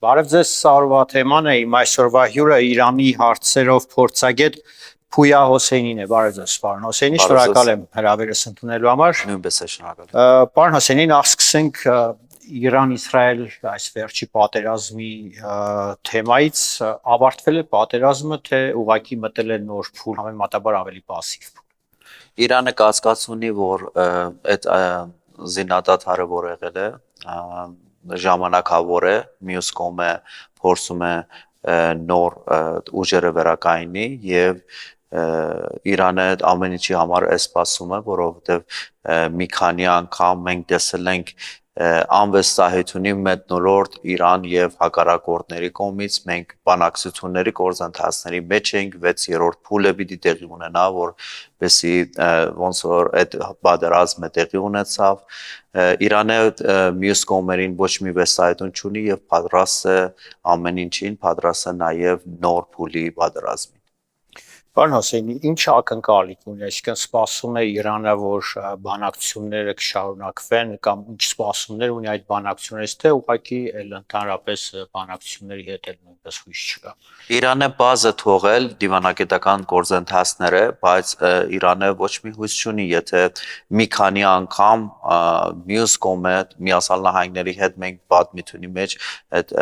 Բարև ձեզ, Սարվա թեման է, իմ այսօրվա հյուրը Իրանի հարցերով փորձագետ Փույա Հոսեյնին է, բարև ձեզ, պարոն Հոսեյնի, շնորհակալ եմ հրավերս ընդունելու համար։ Նույնպես է շնորհակալ։ Պարոն Հոսեյնի, նախ սկսենք Իրան-Իսրայել այս վերջի պատերազմի թեմայից, ավարտվել է պատերազմը, թե ուղղակի մտել է նոր փուլ, համեմատաբար ավելի պասիվ փուլ։ Իրանը կասկած ունի, որ այդ զինադադարը, որ եղել է, ժամանակավոր է, մյուս կողմը փորձում է նոր ուժերը վերակայնի եւ Իրանը ամեն ինչի համար է սպասում է, որովհետեւ մի քանի անգամ մենք տեսել ենք անվստահությունի մթնոլորտ Իրան եւ հակառակորդների կողմից մենք բանակցությունների գործընթացների մեջ ենք 6-րդ փուլը պիտի տեղի ունենա, որպեսզի ոնց որ այդ պատերազմը տեղի ունեցավ Իրանը մյուս կողմերին ոչ մի վստահություն չունի եւ պատրաստ է ամեն ինչին, պատրաստ է նաեւ նոր փուլի պատերազմին։ Պարոն Հոսեյնի, ինչ ակնկալիք ունի, այսինքն սպասում է Իրանը, որ բանակցությունները կշարունակվեն կամ ինչ սպասումներ ունի այդ բանակցություններից, թե ուղղակի ընդհանրապես բանակցությունների հետ էլ նույնպես հույս չկա։ Իրանը բազը թողել դիվանագիտական գործընթացները, բայց Իրանը ոչ մի հույս չունի, եթե մի քանի անգամ մյուս կողմը Միացյալ Նահանգների հետ մենք պատմությունի մեջ այդ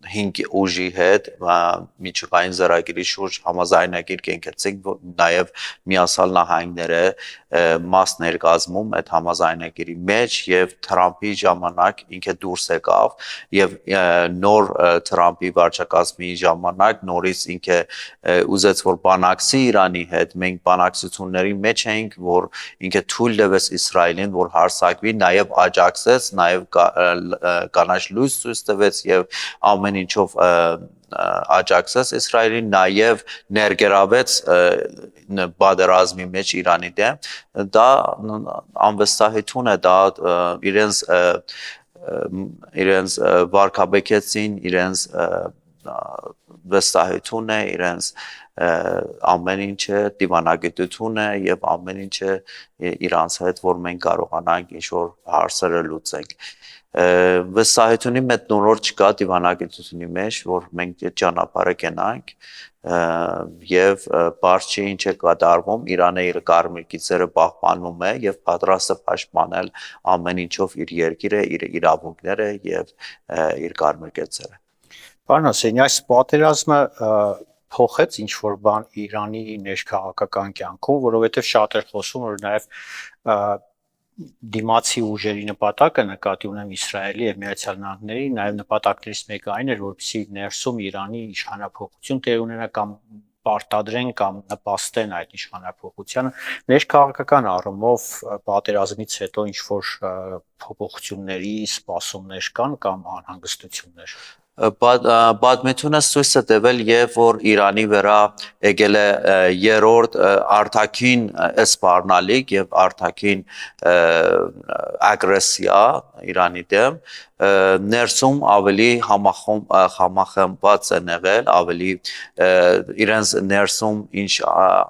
5 ուժի հետ միջուկային ծրագրի շուրջ համաձայնագիր կենքեցինք, նաև Միացյալ Նահանգները մաս ներկազմում այդ համաձայնագիրի մեջ եւ Թրամփի ժամանակ ինքը դուրս եկավ եւ նոր Թրամփի վարչակազմի ժամանակ նորից ինքը ուզեց որ բանակցի Իրանի հետ, մենք բանակցությունների մեջ էինք, որ ինքը թույլ տվեց Իսրայելին, որ հարձակվի, նաև աջակցեց, նաև կանաչ լույս ցույց տվեց եւ ամեն ինչով աջակցեց Իսրայելին, նաև ներգրավեց պատերազմի մեջ Իրանի դեմ, դա անվստահություն է, դա իրենց վարկաբեկեցին, իրենց վստահություն է, իրենց ամեն ինչը դիվանագիտություն է եւ ամեն ինչը իրանց հետ որ մենք կարողանանք ինչ-որ հարցերը լուծենք վստահությունի մթնոլորտ չկա դիվանագիտությունի մեջ, որ մենք այդ ճանապարհը կենանք եւ բարձ չի ինչ է կատարվում, Իրանը իր կարմիր գիծերը պահպանում է եւ պատրաստ է պաշտպանել ամեն ինչով իր երկիրը, իր իրավունքները եւ իր կարմիր գիծերը։ Պարոն Հոսեյնի, այս պատերազմը փոխեց ինչ-որ բան Իրանի ներքաղաքական կյանքում, որովհետեւ շատ էր խոսում, որ նաեւ դիմացի ուժերի նպատակը նկատի ունեմ Իսրայելի եւ Միացյալ Նահանգների, նաեւ նպատակներից մեկը այն էր, որպեսզի ներսում Իրանի իշխանափոխություն տեղի ունենա կամ պարտադրեն կամ նպաստեն այդ իշխանափոխությանը, ներքաղաքական առումով պատերազմից հետո ինչ որ փոփոխությունների սպասումներ կան կամ անհանգստություններ։ Պատմությունը ցույց է տվել եւ որ Իրանի վրա եկել է երրորդ արտաքին սպառնալիք եւ արտաքին ագրեսիա Իրանի դեմ ներսում ավելի համախմբված են եղել, ավելի իրենց ներսում ինչ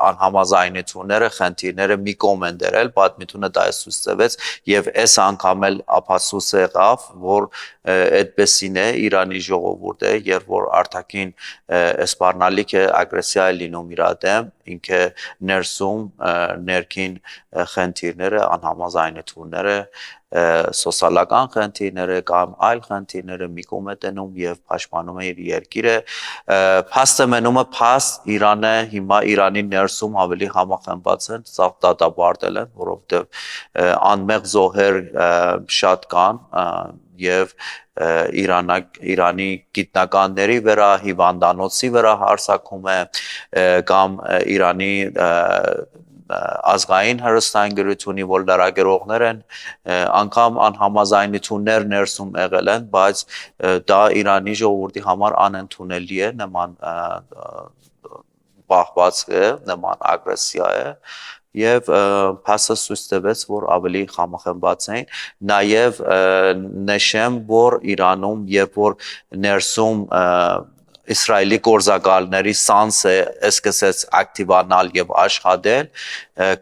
անհամաձայնությունները, խնդիրները մի կողմ են դրել, պատմությունը դա է ցույց տվեց եւ այս անգամ էլ ապացույց եղավ, որ այդպեսին է Իրանի ժողովուրդը, երբ որ արտաքին սպառնալիքը ագրեսիա է լինում իր դեմ, ինքը ներսում ներքին խնդիրները, անհամաձայնությունները, սոցիալական խնդիրները կամ այլ խնդիրները մի կողմ է տնում եւ պաշտպանում է իր երկիրը, փաստը մնում է փաստ Իրանը հիմա Իրանի ներսում ավելի համախմբված են, սաղ դատապարտել են, որովհետեւ անմեղ զոհեր շատ կան եւ Իրանի գիտնականների վրա, հիվանդանոցի վրա հարձակում է կամ Իրանի ազգային հեռուստաընկերությունի որ լրագրողներ են անգամ անհամաձայնություններ ներսում եղել են, բայց դա Իրանի ժողովրդի համար անընդունելի է, նման պահվածք է, նման ագրեսիա է եւ փաստը ցույց տվեց, որ ավելի համախմբված էին, նաեւ նշեմ, որ Իրանում երբ որ ներսում Իսրայելի գործակալների սանսը սկսեց ակտիվանալ եւ աշխատել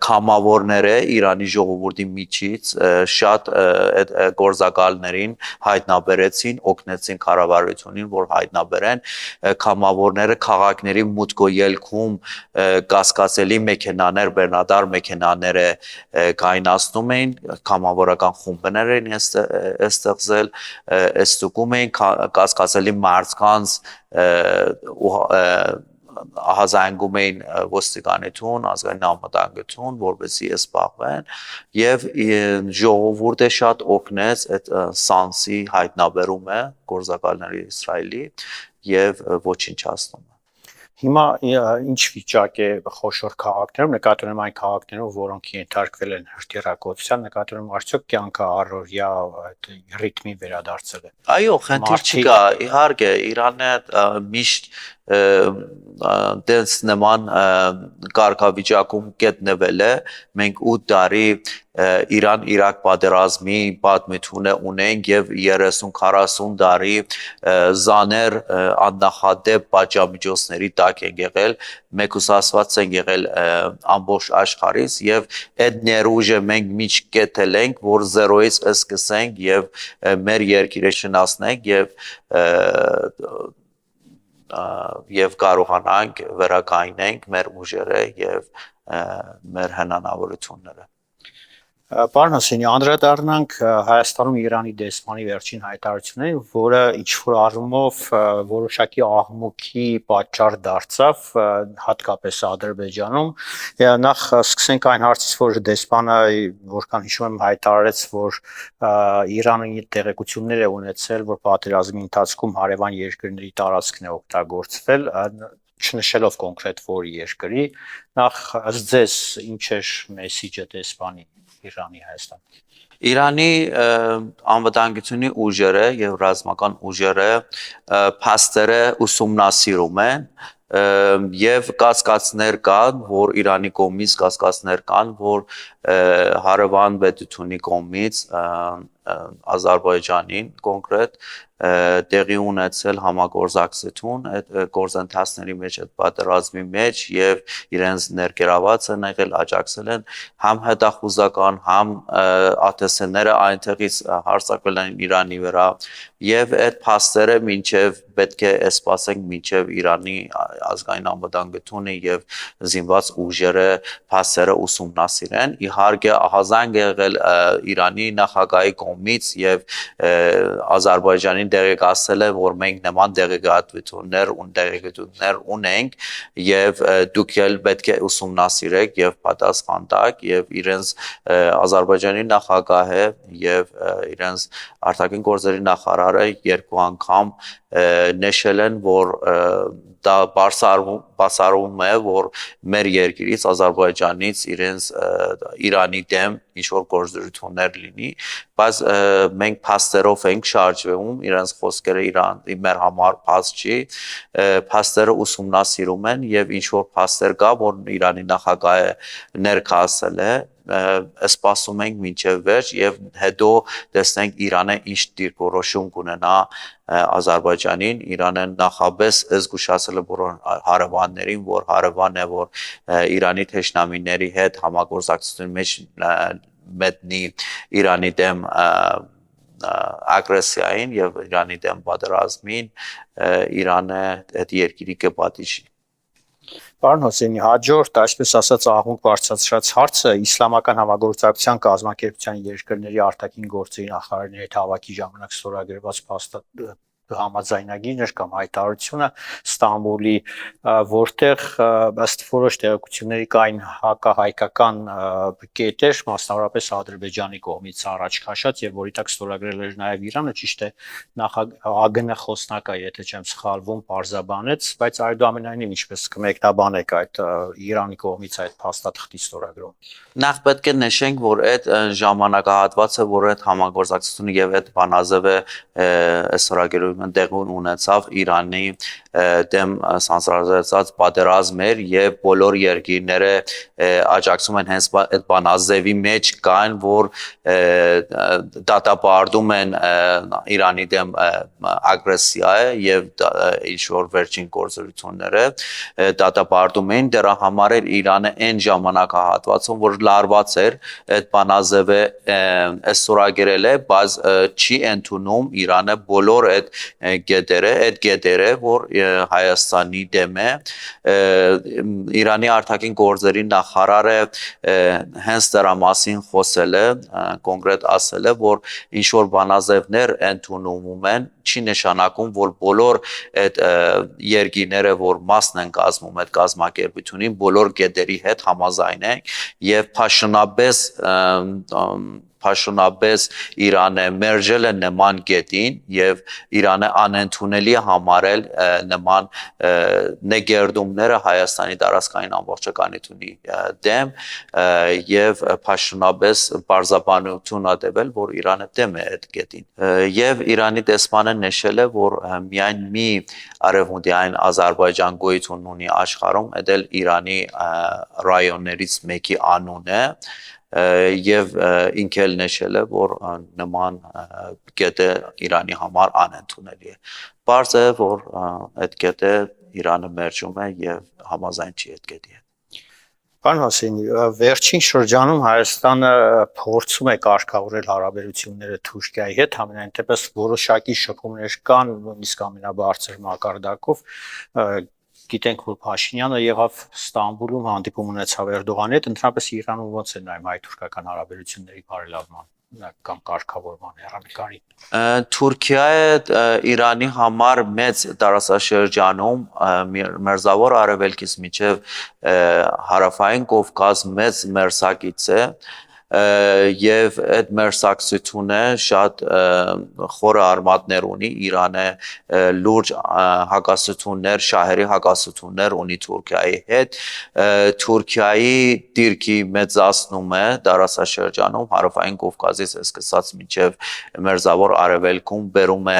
կամավորները Իրանի ժողովրդի միջից շատ այդ գործակալներին հայտնաբերեցին, օգնեցին կառավարությունին, որ հայտնաբերեն կամավորները քաղաքների մուտքո ելքում կասկածելի մեքենաներ, բեռնատար մեքենաները կայնացնում էին, կամավորական խումբներ էին ստեղծել, ստուգում էին կասկածելի մարդկանց հազանգում էին ոստիկանություն, ազգային անվտանգություն, որպեսզի սպառվեն եւ ժողովուրդը շատ օգնեց այդ սանսի հայտնաբերումը գործակալների Իսրայելի եւ ոչնչացնումը։ Հիմա ինչ վիճակ է խոշոր քաղաքներում, նկատի ունեմ այն քաղաքներում, որոնք ենթարկվել են հրթիռակոծության, նկատի ունեմ արդյոք կյանքը առօրյա այդ ռիթմի վերադարձել է։ Այո, խնդիր չկա, իհարկե, Իրանը միշտ դες նման կարգավիճակում գտնվել է, մենք 8 տարի Իրան-Իրաք պատերազմի պատմություն ունենք եւ 30-40 տարի զաներ աննախադեպ պատժամիջոցների տակ են եղել, մեկուսացված են եղել ամբողջ աշխարհից եւ այդ ներուժը մենք միշտ կետել ենք, որ 0-ից սկսենք եւ մեր երկիրը շնացնենք եւ կարողանանք վերականգնենք մեր ուժերը եւ մեր հնանավորությունները։ Պարոն Հոսեյնի, անդրադառնանք Հայաստանում Իրանի դեսպանի վերջին հայտարարություններին, որը ինչ-որ առումով որոշակի աղմուկի պատճառ դարձավ, հատկապես Ադրբեջանում։ Նախ սկսենք այն հարցից, որ դեսպանը, որքան հիշում եմ, հայտարարեց, որ Իրանը տեղեկություններ է ունեցել, որ պատերազմի ընթացքում հարևան երկրների տարածքն է օգտագործվել, չնշելով կոնկրետ որ երկրի։ Նախ ըստ ձեզ ինչ էր մեսիջը դեսպանի Իրանի Հայաստան։ Իրանի անվտանգությունի ուժերը եւ ռազմական ուժերը փաստերը ուսումնասիրում են եւ կասկածներ կան, որ Իրանի կողմից կասկածներ կան, որ հարևան պետությունի կողմից Ադրբեջանին կոնկրետ տեղի ունեցել համագործակցություն այդ գործընթացների մեջ, այդ պատերազմի մեջ եւ իրենց ներգրաված են եղել, աջակցել են համ հետախուզական, համ ԱԹՍ-ները այնտեղից հարձակվել են Իրանի վրա եւ այդ փաստերը մինչեւ պետք է սպասենք մինչեւ Իրանի ազգային անվտանգությունը եւ զինված ուժերը փաստերը ուսումնասիրեն։ Իհարկե ահազանգ եղել Իրանի նախագահի կողմից եւ Ադրբեջանին տեղեկացել է, որ մենք նման տեղեկատվություններ ունենք եւ դուք էլ պետք է ուսումնասիրեք եւ պատասխան տաք եւ իրենց Ադրբեջանի նախագահը եւ իրենց արտաքին գործերի նախարարը երկու անգամ նշել են, որ դա բացառում է, որ մեր երկրից Ադրբեջանից իրենց Իրանի դեմ ինչ-որ գործողություններ լինի, բայց մենք փաստերով ենք շարժվում, իրենց խոսքերը Իրանի մեր համար փաստ չի, փաստերը ուսումնասիրում են եւ ինչ-որ փաստեր կա, որ Իրանի նախագահը ներկայացել է, սպասում ենք մինչև վերջ եւ հետո տեսնենք Իրանը ինչ դիրքորոշում կունենա Ադրբեջանին, Իրանը նախաբես զգուշացել է որ հարևաններին, որ հարևան է, որ Իրանի թշնամիների հետ համագործակցություն մեջ մտնի Իրանի դեմ ագրեսիային եւ Իրանի դեմ պատերազմին, Իրանը այդ երկիրի կպատիժի։ Պարոն Հոսեյնի, հաջորդ, այսպես ասած, աղմուկ բարձրացրած հարցը իսլամական համագործակցության կազմակերպության երկրների արտաքին գործերի նախարարների հետ հավաքի ժամանակ ստորագրված համաձայնագիրներ կամ հայտարարությունը Ստամբուլի, որտեղ ըստ որոշ տեղեկությունների կային հակահայկական կետեր, մասնավորապես Ադրբեջանի կողմից առաջ քաշած եւ որի տակ ստորագրել էր նաեւ Իրանը, ճիշտ է, ԱԳՆ խոսնակը, եթե չեմ սխալվում, պարզաբանեց, բայց այդուամենայնիվ ինչպես կմեկնաբանեք այդ Իրանի կողմից այդ փաստաթղթի ստորագրումը։ Նախ պետք է նշենք, որ այդ ժամանակահատվածը, որ այդ համագործակցությունը եւ այդ բանաձևը ստորագրելու ուրեմն տեղի ունեցավ Իրանի դեմ սանձրազերծած պատերազմներ եւ բոլոր երկիրները աջակցում են հենց այդ բանազևի մեջ կան, որ դատապարտում են Իրանի դեմ ագրեսիա եւ ինչ որ վերջին գործողությունները դատապարտում են, դրա համար էր Իրանը այն ժամանակահատվածում, որ լարված էր այդ բանազևը ստորագրել է, բայց չի ընդունում Իրանը բոլոր այդ գետերը, որ Հայաստանի դեմ է, Իրանի արտաքին գործերի նախարարը հենց դրա մասին խոսել է, կոնկրետ ասել է, որ ինչ որ բանազևներ ընդունում են, չի նշանակում, որ բոլոր այդ երկիրները, որ մասն են կազմում այդ կազմակերպությունին, բոլոր գետերի հետ համաձայն են եւ փաշունաբես Իրանը մերժել է նման գետին եւ Իրանը անընդունելի համարել նման նեգերդումները Հայաստանի տարածքային ամբողջականությունի դեմ եւ փաշունաբես բարձաբանություն ադեվել, որ Իրանը դեմ է այդ գետին եւ Իրանի դեսպանը նշել է, որ միայն մի արևմուտքային Ադրբեջան գոյություն ունի աշխարհում, դա էլ Իրանի ռայոններից մեկի անուն է եւ ինքը էլ նշել է, որ նման գետը Իրանի համար անընդունելի է։ Բարձ է, որ այդ գետը Իրանը մերժում է եւ համաձայն չի այդ գետի հետ։ Պարոն Հասենի, վերջին շրջանում Հայաստանը փորձում է կարգավորել հարաբերությունները Թուրքիայի հետ, համենայն դեպս որոշակի շփումներ կան, նույնիսկ ամենաբարձր մակարդակով, գիտենք, որ Փաշինյանը եղավ Ստամբուլում, հանդիպում ունեցավ Էրդողանի հետ, ընդհանրապես Իրանում ոնց է նայում հայ-թուրքական հարաբերությունների բարելավման կամ կարգավորման հեռանկարին։ Թուրքիայի Իրանի համար մեծ տարածաշրջանում մերձավոր արևելքից մինչև հարավային Կովկաս մեծ մերձակից է եւ այդ մերձակցությունը շատ խորը արմատներ ունի, Իրանը լուրջ հակասություններ, շահերի հակասություններ ունի Թուրքիայի հետ, Թուրքիայի դիրքի մեծացնում է տարածաշրջանում հարավային Կովկասից սկսած մինչև մերձավոր արևելքում բերում է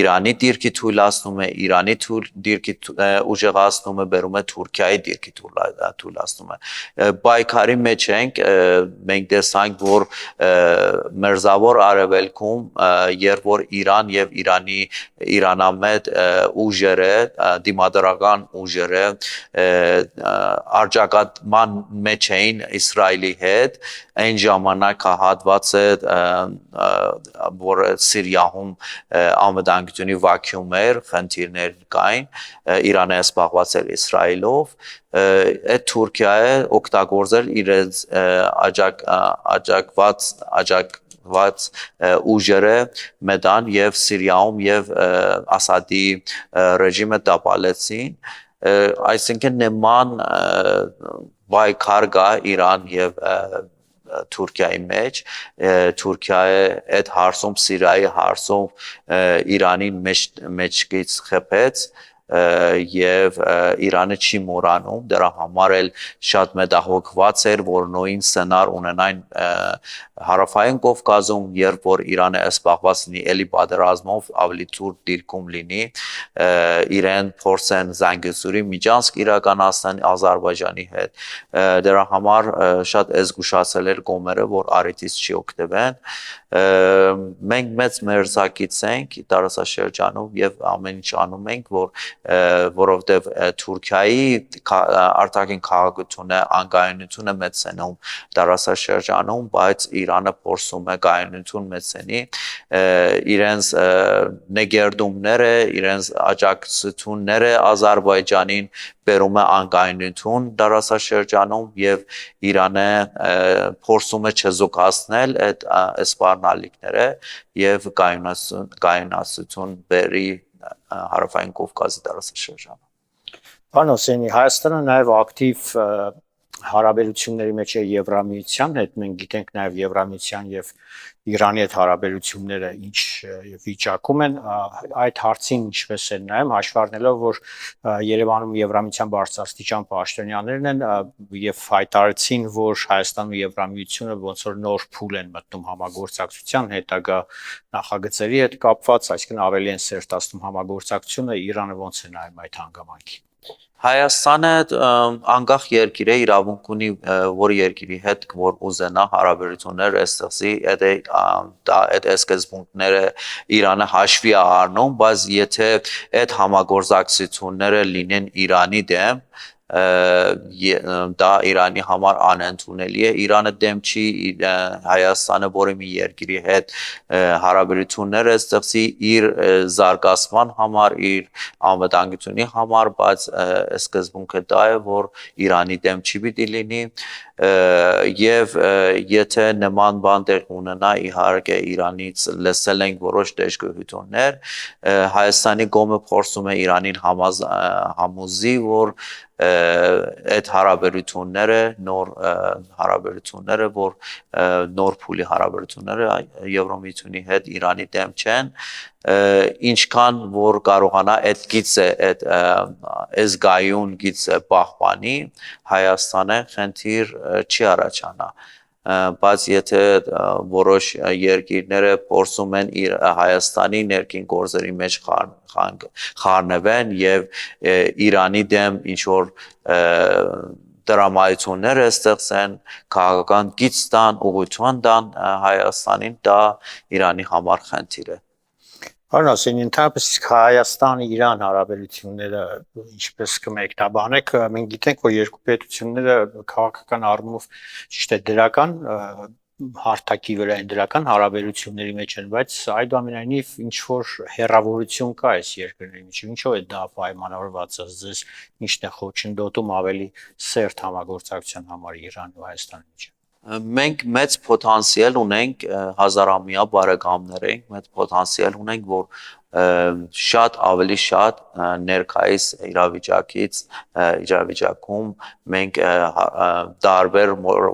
Իրանի դիրքի թույլատնում է, Իրանի դիրքի ուժեղացնում է, բերում է Թուրքիայի դիրքի թույլատնում է։ Պայքարի մեջ ենք, մենք տեսանք, որ մերձավոր արևելքում, երբ որ Իրան եւ Իրանամետ ուժերը, դիմադրական ուժերը արձակատման մեջ էին Իսրայելի հետ, այն ժամանակահատվածը, որ Սիրիայում անվտանգությունի վակյում էր, խնդիրներ կային, Իրանը սպառված էր Իսրայելով, այդ Թուրքիայի օգտագործել իրենց աջակված ուժերը մետան եւ Սիրիայում եւ Ասադի ռեժիմը տապալեցին, այսինքն նման պայքար կա Իրան եւ Թուրքիայի մեջ, Թուրքիայի այդ հարցում, Սիրիայի հարցում Իրանին մեջքից խփեց եւ Իրանը չի մոռանում, դրա համար էլ շատ մտահոգված էր, որ նույն սցենար ունենային հարավային Կովկասում, երբ որ Իրանը սպառված լինի էլի պատերազմով, ավելի ցուրտ դիրքում լինի, իրեն փորձեն Զանգեզուրի միջանցք իրականացնել Ադրբեջանի հետ, դրա համար շատ զգուշացել էր կողմերը, որ առիթից չի օգտվեն, մենք մեծ մերձակից ենք տարածաշրջանում եւ ամեն ինչ անում ենք, որովհետեւ Թուրքիայի արտաքին քաղաքությունը, անկայունությունը մեծանում տարածաշրջանում, բայց Իրանը փորձում է կայունություն մեծանի, իրենց նեգերդումները, իրենց աջակցությունները Ադրբեջանին բերում է անկայունություն տարածաշրջանում եւ Իրանը փորձում է չզուգացնել այդ սպառնալիքները եւ կայունացություն բերի հարավային Կովկասի տարածաշրջանում։ Պարոն Հոսեյնի, Հայաստանը նաեւ ակտիվ հարաբերությունների մեջ է Եվրամիության հետ, մենք գիտենք նաև Եվրամիության եւ Իրանի հետ հարաբերությունները ինչ վիճակում են, այդ հարցին ինչպես են նայում, հաշվառնելով, որ Երևանում Եվրամիության բարձրաստիճան պաշտոնյաներն են եւ հայտարարեցին, որ Հայաստանը եւ Եվրամիությունը ոնց որ նոր փուլ են մտնում համագործակցության հետագա նախագծերի հետ կապված, այսինքն ավելի են սերտացնում համագործակցությունը, Իրանը ոնց է նայում այդ հանգամանքին։ Հայաստանը անկախ երկիր է, իրավունք ունի որ երկրի հետ որ ուզենա հարաբերություններ ստեղծի, այդ սկզբունքները Իրանը հաշվի է առնում, բայց եթե այդ համագործակցությունները լինեն Իրանի դեմ, դա Իրանի համար անընդունելի է, Իրանը դեմ չի Հայաստանը որևէ մի երկրի հետ հարաբերությունները ստեղծի իր զարգացման համար, իր անվտանգությունի համար, բայց սկզբունքը դա է, որ Իրանի դեմ չի պիտի լինի եւ եթե նման բան տեղ ունենա, իհարկե Իրանից լսել ենք որոշ դժգոհություններ, Հայաստանի կողմը փորձում է Իրանին համոզի, որ այդ հարաբերությունները նոր հարաբերությունները, որ նոր փուլի հարաբերությունները Եվրամիությունի հետ Իրանի դեմ չեն, ինչքան որ կարողանա այդ գիծը, այդ զգայուն գիծը պահպանի, Հայաստանը խնդիր չի առաջանա, բայց եթե որոշ երկիրները փորձում են Հայաստանի ներքին գործերի մեջ խառնվեն եւ Իրանի դեմ ինչ որ դրամայություններ ստեղծեն, քաղաքական գիծ տան, ուղղություն տան Հայաստանին, դա Իրանի համար խնդիր է։ Պարոն Ասեն, ընդհանրապես Հայաստան-Իրան հարաբերությունները ինչպես կմեկնաբանեք, մենք գիտենք, որ երկու պետությունները քաղաքական առումով ճիշտ է դրական հարթակի վրա են, դրական հարաբերությունների մեջ են, բայց այդուամենայնիվ ինչ որ հեռավորություն կա այս երկրների միջև, ինչով է դա պայմանավորված, ձեզ ինչն է խոչընդոտում ավելի սերտ համագործակցության համար Իրանի ու Հայաստանի միջև։ Մենք մեծ պոտենցիալ ունենք, հազարամյա բարեկամներ ենք, մեծ պոտենցիալ ունենք, որ շատ ավելի շատ ներկայիս իրավիճակում մենք տարբեր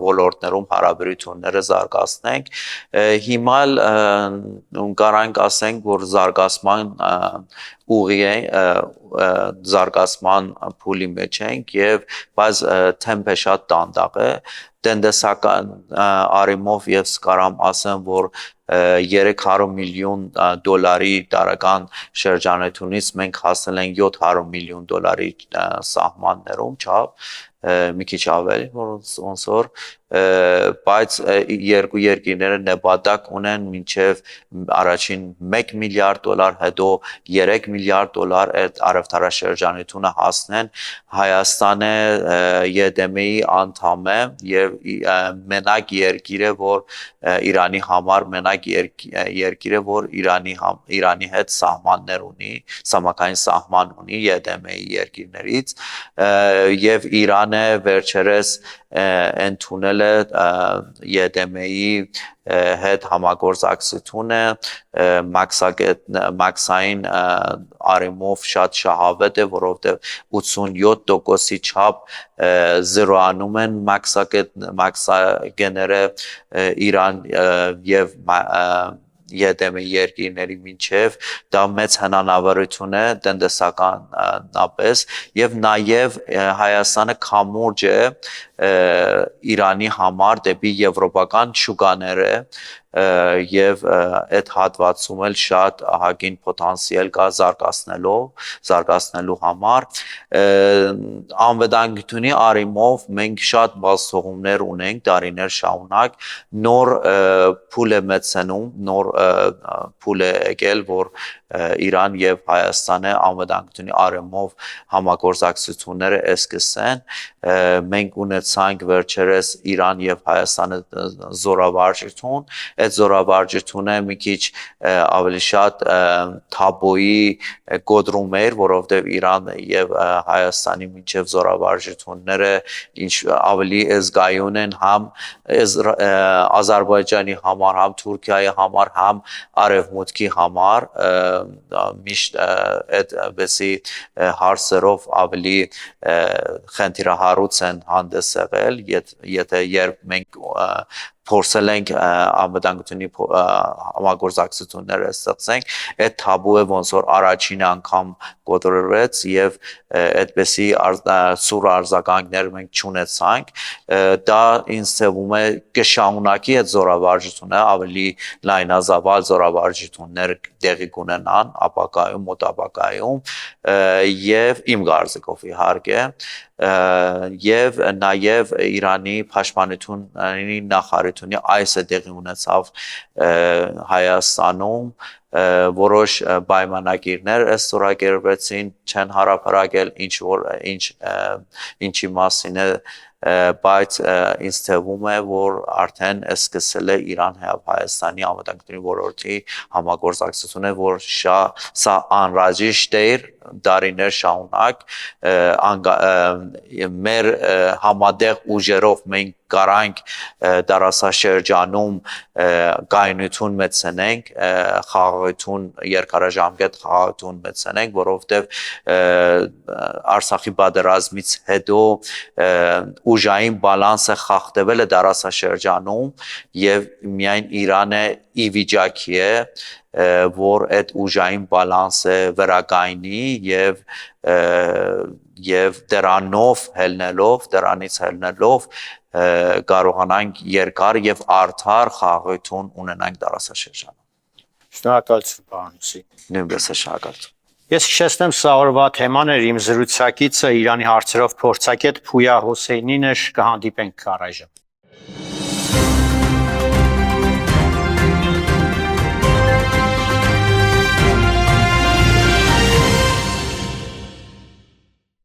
ոլորտներում հարաբերությունները զարգացնենք, հիմա կարանք ասենք, որ զարգացման ուղի է, զարգացման փուլի մեջ ենք եւ բայց թեմպը շատ դանդաղ է, տնտեսական առումով ես կարամ ասեմ, որ 300 միլիոն դոլարի տարեկան շրջանությունից մենք հասել ենք 700 միլիոն դոլարի սահմաններում, չափ մի քիչ ավելի, ոնց որ բայց երկու երկիրները նպատակ ունեն մինչև առաջին 1 միլիարդ դոլար, հետո 3 միլիարդ դոլար այդ առևտրաշրջանությունը հասնեն, Հայաստանը ԵԴՄ-ի անդամ է եւ մենակ երկիր է, որ Իրանի համար մենակ երկիր է, որ Իրանի հետ սահմաններ ունի, սահմակային սահման ունի ԵԴՄ-ի երկիրներից եւ Իրանը վերջերս ընդունել է ԵԴՄ-ի հետ համագործակցությունը մաքսային առումով շատ շահավետ է, որովհետև 87%-ի չափ զրոանում են մաքսագեները Իրան եւ ԵԴՄ երկիրների միջև, դա մեծ հնարավորություն է տնտեսականապես եւ նաեւ Հայաստանը կամուրջ է Իրանի համար դեպի եվրոպական շուկաները եւ այդ հատվածում էլ շատ ահագին պոտենցիալ կա զարգացնելու համար անվտանգությունի առումով մենք շատ բացթողումներ ունենք տարիներ շարունակ նոր փուլ է մեծանում նոր փուլ է եկել որ Իրան եւ Հայաստանը անվտանգությունի առումով համագործակցությունները սկսեն մենք ունեցանք վերջերս Իրան եւ Հայաստանը զորավարժություն այդ զորավարժությունը մի քիչ ավելի շատ թաբոյի կոդրում էր որովհետեւ Իրան եւ Հայաստանի միջև զորավարժությունները ինչ ավելի զգայուն են համ Ադրբեջանի համար համ Թուրքիայի համար համ Արևմուտքի համար միշտ այդպեսի հարցերով ավելի խնդիրահարույց են հանդես եղել, եթե երբ մենք փորձել ենք անվտանգությունի համագործակցությունները ստեղծենք, այդ թաբուը ոնց որ առաջին անգամ կոտրվեց եւ այդպեսի սուր արձագանքներ մենք չունեցանք, դա ինձ թվում է կշարունակի այդ զորավարժությունը ավելի լայնազավալ զորավարժություններ տեղի կունենան ապագայում, մոտ ապագայում եւ իմ կարծիքով իհարկե եւ նաեւ Իրանի պաշտպանությունների նախարարությունը այս է տեղի ունեցավ Հայաստանում որոշ պայմանագիրներ ստորագրվեցին չեն հարաբերակել ինչի մասին է բայց ինձ թվում է որ արդեն սկսել է Իրան եւ Հայաստանի անվտանգության ոլորտի համագործակցությունը որ սա անհրաժեշտ է դարիներ շարունակ մեր համատեղ ուժերով մենք կարանք դարաշրջանում կայունություն մեծնենք խաղաղություն երկարաժամկետ խաղաղություն մեծնենք որովհետև Արցախի պատերազմից հետո ուժային բալանսը խախտվել է դարաշրջանում եւ միայն Իրանը ի վիճակի է որ այդ ուժային բալանսը վերակայնի եւ դրանից ելնելով կարողանանք երկար եւ արդար խաղաղություն ունենանք դարաշրջանում։ Շնորհակալություն պարոն։ Նույնպես շնորհակալություն։ Ես հիշեցնեմ սա օրվա թեման էր իմ զրուցակիցը Իրանի հարցերով փորձագետ Փույա Հոսեյնին էր կհանդիպենք առայժմ։